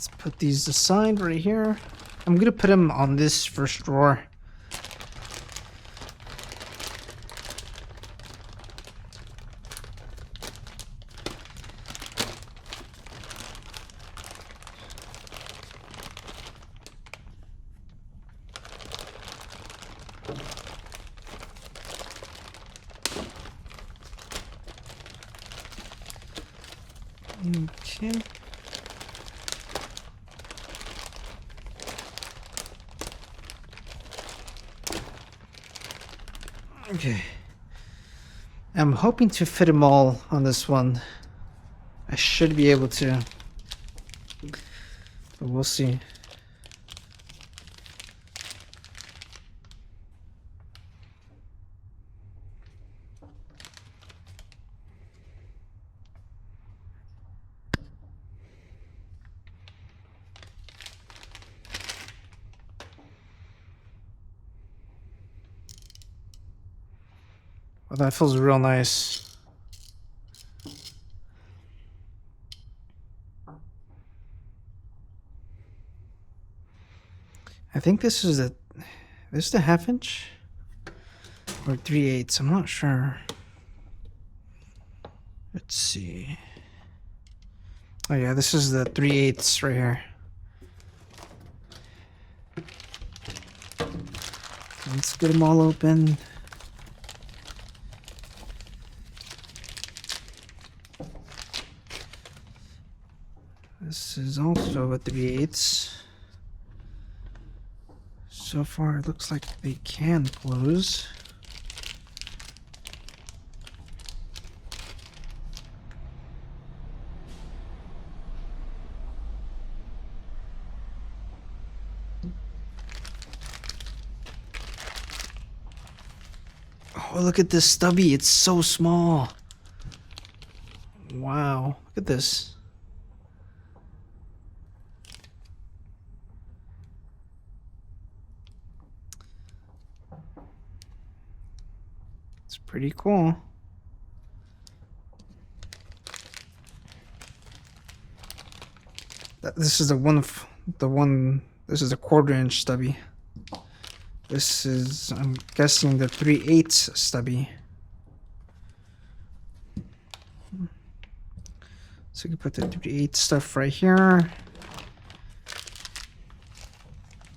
Let's put these aside right here. I'm gonna put them on this first drawer. Okay. Okay. I'm hoping to fit them all on this one. I should be able to. But we'll see. Well, that feels real nice. I think this is the half inch or 3/8. I'm not sure. Let's see. Oh yeah, this is the 3/8 right here. Let's get them all open. This is also a 3/8. So far, it looks like they can close. Oh, look at this stubby. It's so small. Wow. Look at this. It's pretty cool. This is this is a 1/4 inch stubby. This is, I'm guessing, the 3/8 stubby. So you can put the 3/8 stuff right here.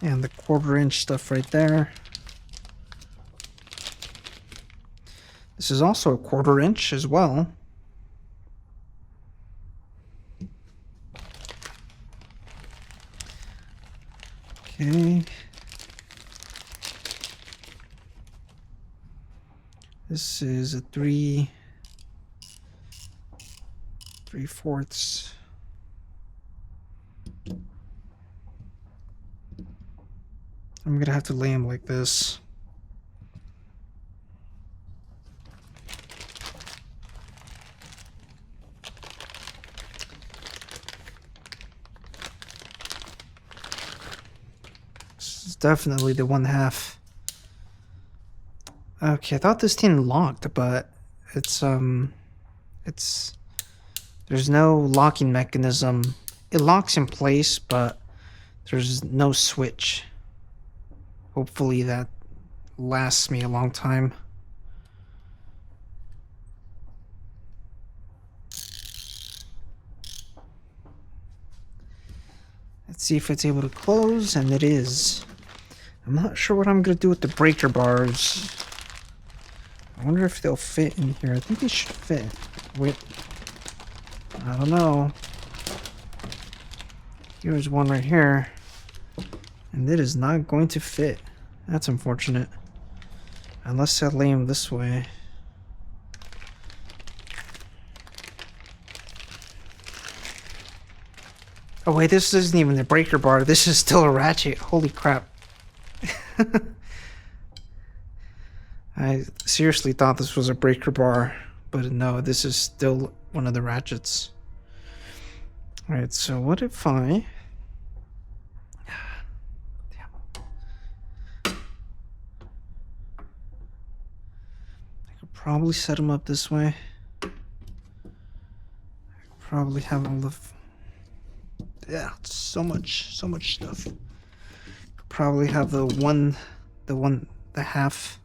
And the 1/4 inch stuff right there. This is also a 1/4 inch as well. Okay. This is a 3/4. I'm gonna have to lay them like this. This is definitely the 1/2. Okay, I thought this thing locked, but it's there's no locking mechanism. It locks in place, but there's no switch. Hopefully that lasts me a long time. Let's see if it's able to close, and it is. I'm not sure what I'm gonna do with the breaker bars. I wonder if they'll fit in here. I think they should fit. Wait. I don't know. Here's one right here. And it is not going to fit. That's unfortunate. Unless I lay them this way. Oh wait, this isn't even the breaker bar. This is still a ratchet. Holy crap. I seriously thought this was a breaker bar, but no, this is still one of the ratchets. Alright, so what if I... Damn. I could probably set them up this way. I could probably have all of Yeah, so much stuff. Probably have the half,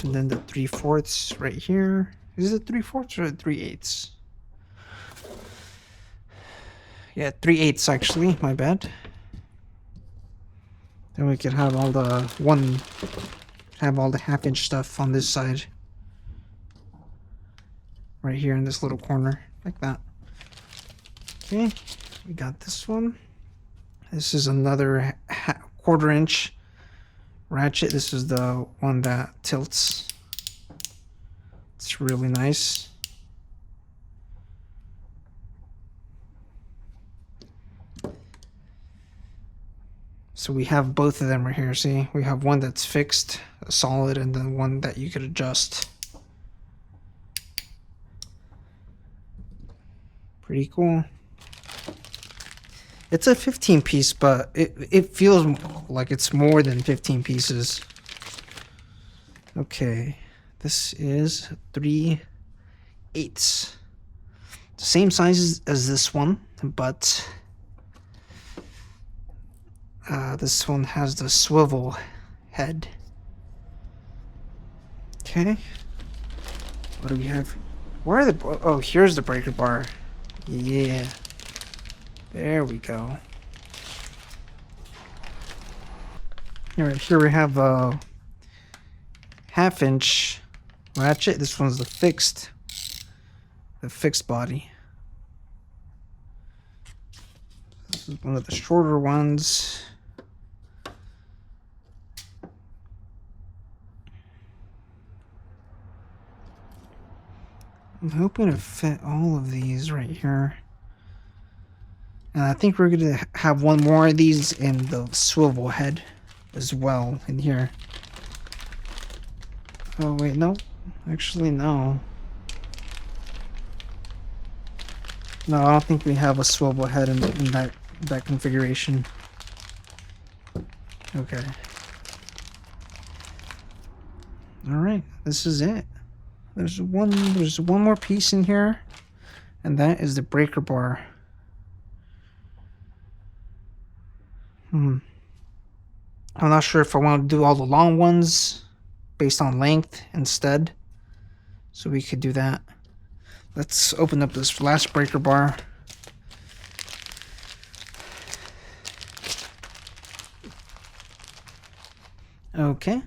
and then the 3/4 right here. Is it 3/4 or 3/8? Yeah, 3/8 actually. My bad. Then we could have all the half-inch stuff on this side, right here in this little corner, like that. Okay, we got this one. This is another 1/4-inch ratchet. This is the one that tilts. It's really nice. So we have both of them right here. See, we have one that's fixed, solid, and then one that you could adjust. Pretty cool. It's a 15-piece, but it feels like it's more than 15 pieces. Okay, this is 3/8. The same size as this one, but this one has the swivel head. Okay. What do we have? Where are the... Oh, here's the breaker bar. Yeah. There we go. Alright, here we have a 1/2-inch ratchet. This one's the fixed body. This is one of the shorter ones. I'm hoping to fit all of these right here. And I think we're going to have one more of these in the swivel head as well in here. Oh, wait, no. Actually, no. No, I don't think we have a swivel head in that configuration. Okay. Alright, this is it. There's one more piece in here, and that is the breaker bar. I'm not sure if I want to do all the long ones based on length instead, so we could do that. Let's open up this last breaker bar. Okay,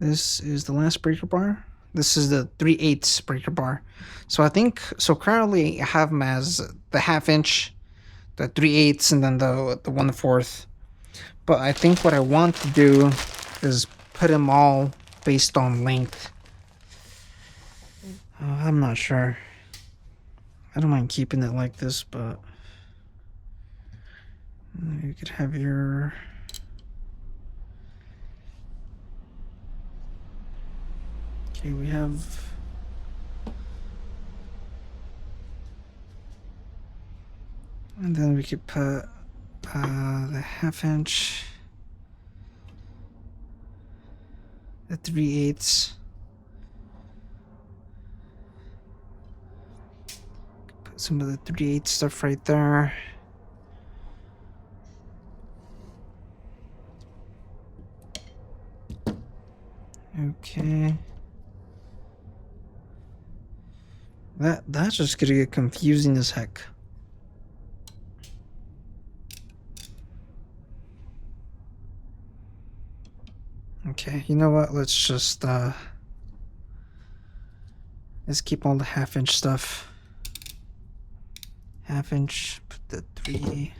this is the last breaker bar. This is the 3/8 breaker bar. So I think, so currently I have them as the 1/2-inch, the 3/8, and then the 1/4. But I think what I want to do is put them all based on length. I'm not sure. I don't mind keeping it like this, but you could have your... Okay, we have... And then we could put the 1/2-inch, the 3/8. Put some of the 3/8 stuff right there. Okay. That's just gonna get confusing as heck. Okay, you know what? Let's just let's keep all the 1/2-inch stuff. 1/2-inch, put the 3.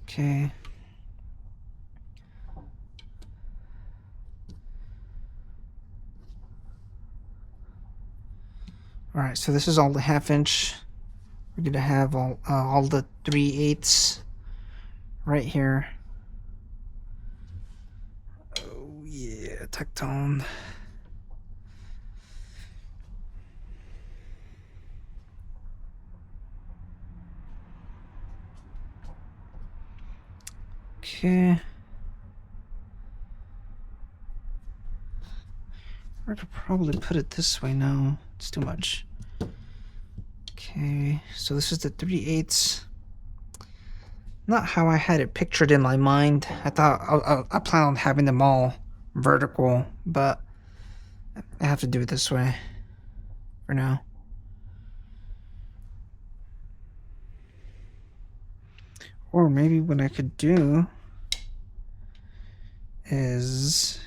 Okay. All right, so this is all the 1/2-inch. We're gonna have all the 3/8 right here. Oh yeah, tectone. Okay. I could probably put it this way now. It's too much. Okay, so this is the 3/8. Not how I had it pictured in my mind. I thought I plan on having them all vertical, but I have to do it this way for now. Or maybe what I could do is,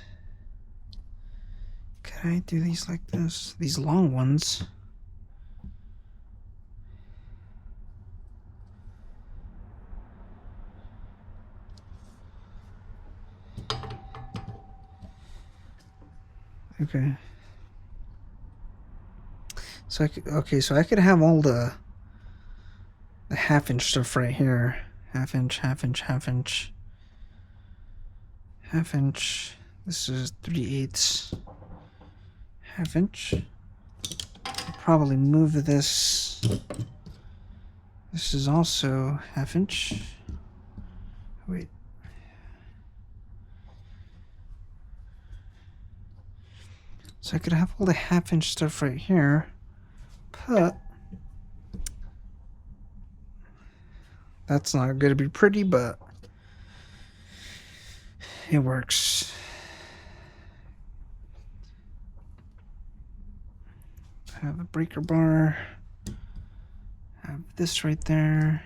could I do these like this? These long ones. Okay. So so I could have all the half-inch stuff right here. Half inch, half inch, half inch. Half inch. This is 3/8. Half inch. I'll probably move this. This is also half inch. Wait. So I could have all the half-inch stuff right here, but that's not going to be pretty, but it works. Have a breaker bar. Have this right there.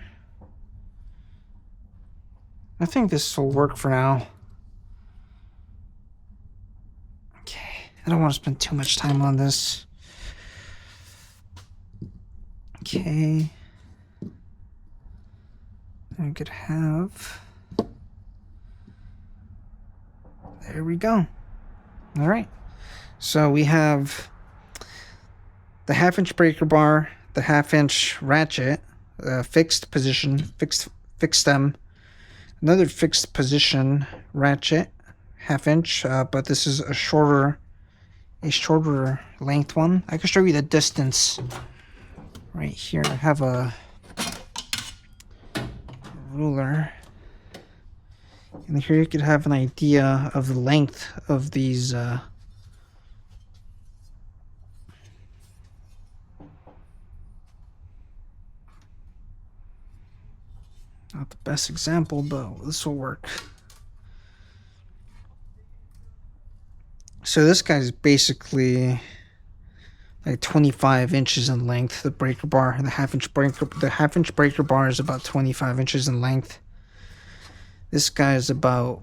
I think this will work for now. Okay, I don't want to spend too much time on this. Okay. I could have... There we go. All right. So we have the half-inch breaker bar, the half-inch ratchet, fixed position, fixed stem, another fixed position ratchet, half-inch, but this is a shorter length one. I can show you the distance right here. I have a ruler, and here you could have an idea of the length of these not the best example, but this will work. So this guy's basically like 25 inches in length. The breaker bar, the half-inch breaker bar is about 25 inches in length. This guy is about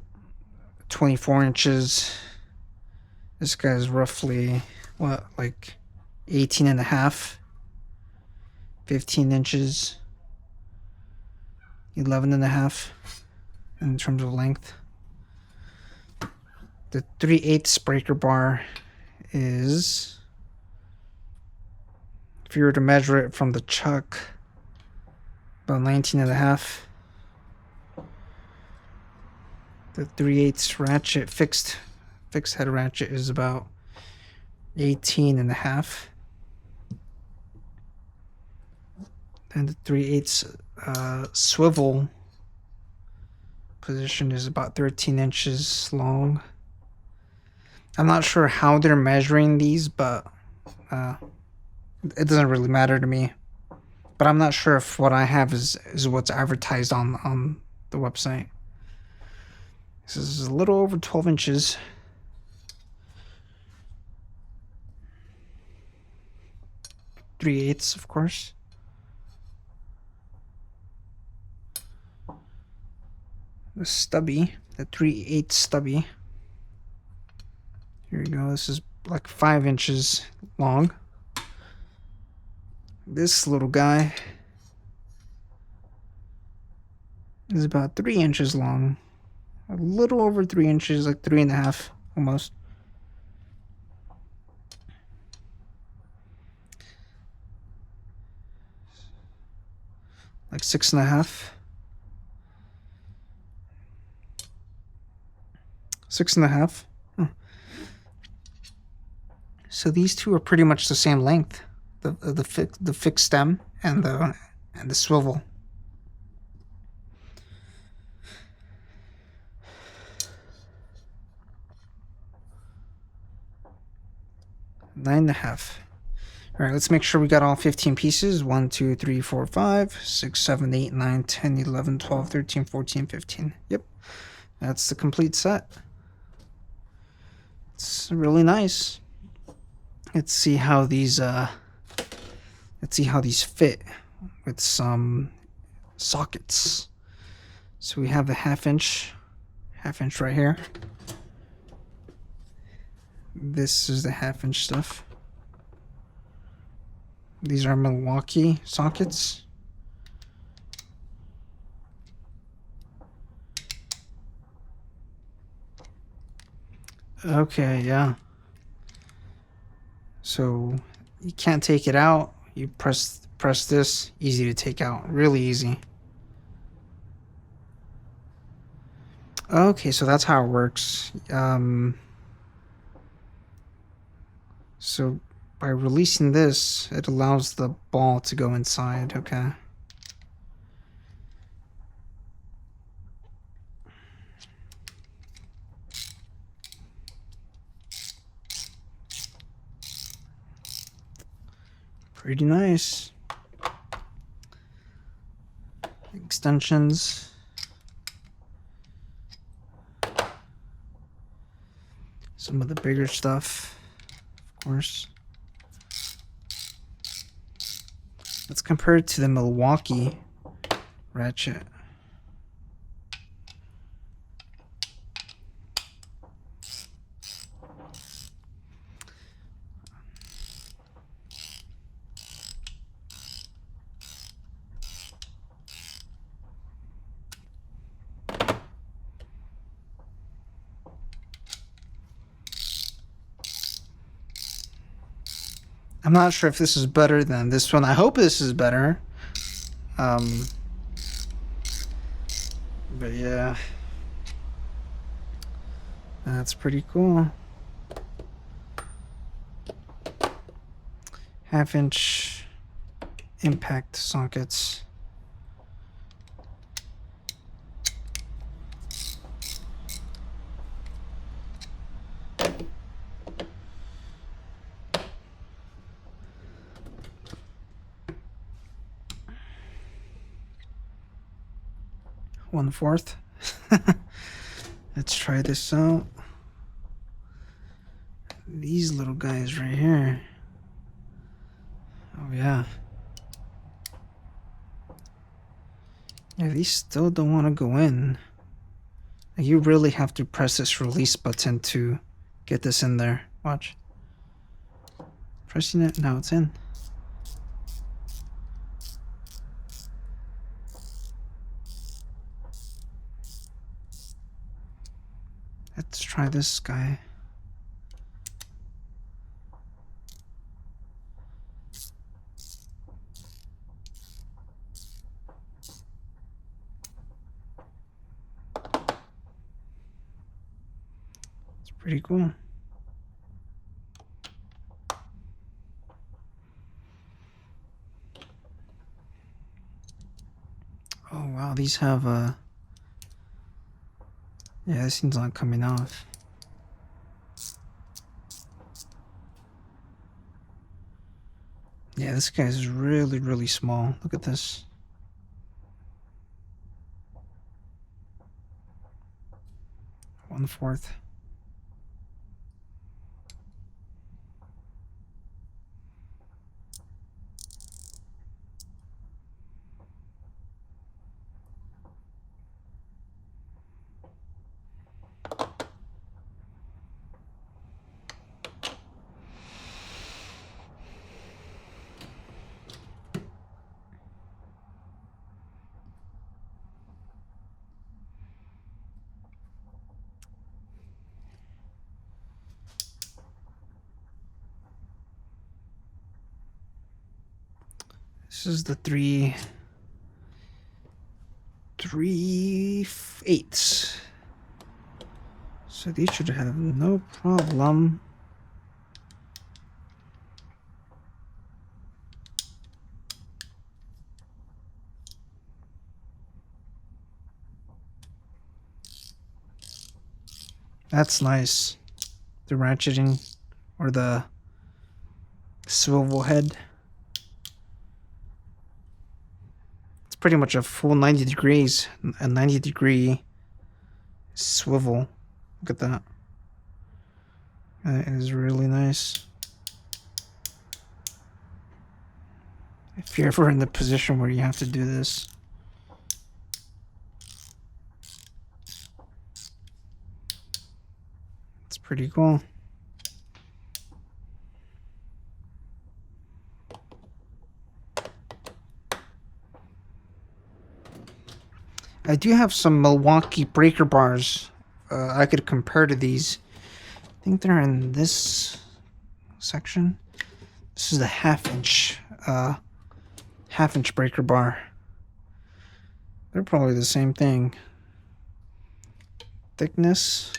24 inches. This guy is roughly what, like 18 and a half, 15 inches, 11 and a half in terms of length. The 3/8 breaker bar is, if you were to measure it from the chuck, about 19 and a half. The 3/8 ratchet, fixed head ratchet, is about 18 and a half. And the 3/8 swivel position is about 13 inches long. I'm not sure how they're measuring these, but it doesn't really matter to me. But I'm not sure if what I have is what's advertised on the website. This is a little over 12 inches. Three-eighths, of course. The stubby, the 3/8 stubby. Here we go. This is like 5 inches long. This little guy is about 3 inches long. A little over 3 inches, like 3.5 almost. Like 6.5. 6.5. So these two are pretty much the same length. The fixed stem and the swivel. Nine and a half. All right, let's make sure we got all 15 pieces. 1, 2, 3, 4, 5, 6, 7, 8, 9, 10, 11, 12, 13, 14, 15. Yep, that's the complete set. It's really nice. Let's see how these fit with some sockets. So we have the half inch right here. This is the half inch stuff. These are Milwaukee sockets. Okay, yeah. So you can't take it out. You press this, easy to take out, really easy. Okay, so that's how it works. So by releasing this, it allows the ball to go inside. Okay. Pretty nice. Extensions. Some of the bigger stuff, of course. Let's compare it to the Milwaukee Ratchet. I'm not sure if this is better than this one. I hope this is better. But yeah. That's pretty cool. Half-inch impact sockets. One-fourth. Let's try this out. These little guys right here. Oh yeah. Yeah, these still don't want to go in. You really have to press this release button to get this in there. Watch. Pressing it, now it's in. Let's try this guy. It's pretty cool. Oh wow, these have yeah, this thing's not coming off. Yeah, this guy's really, really small. Look at this. One-fourth. This is the 3/8. So these should have no problem. That's nice. The ratcheting or the swivel head. It's pretty much a full 90 degrees, a 90-degree swivel. Look at that. That is really nice. If you're ever in the position where you have to do this. It's pretty cool. I do have some Milwaukee breaker bars I could compare to these. I think they're in this section. This is the half-inch breaker bar. They're probably the same thing. Thickness.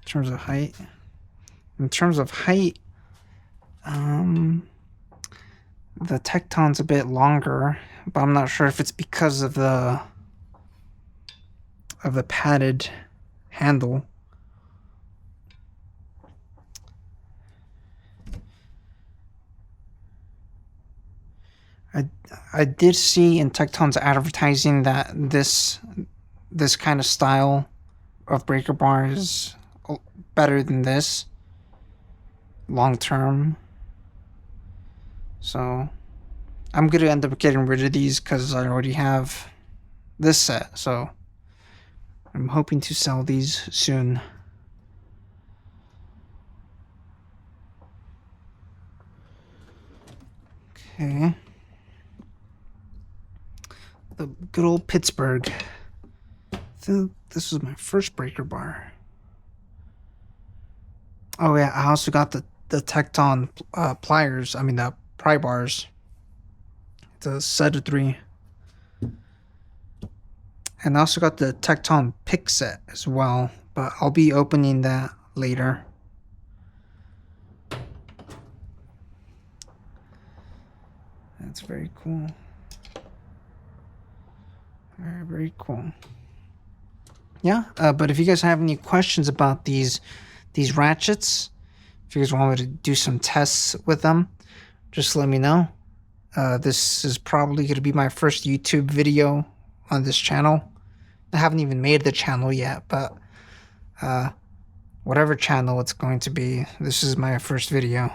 In terms of height. In terms of height, the Tecton's a bit longer, but I'm not sure if it's because of the padded handle. I did see in Tecton's advertising that this kind of style of breaker bar is better than this long term. So I'm gonna end up getting rid of these because I already have this set. So I'm hoping to sell these soon. Okay. The good old Pittsburgh. This was my first breaker bar. Oh yeah, I also got the Tecton pliers. I mean the pry bars. It's a set of 3. And I also got the Tecton pick set as well, but I'll be opening that later. That's very cool. Very, very cool. Yeah, but if you guys have any questions about these ratchets, if you guys want me to do some tests with them, just let me know. This is probably going to be my first YouTube video on this channel. I haven't even made the channel yet, but whatever channel it's going to be, this is my first video.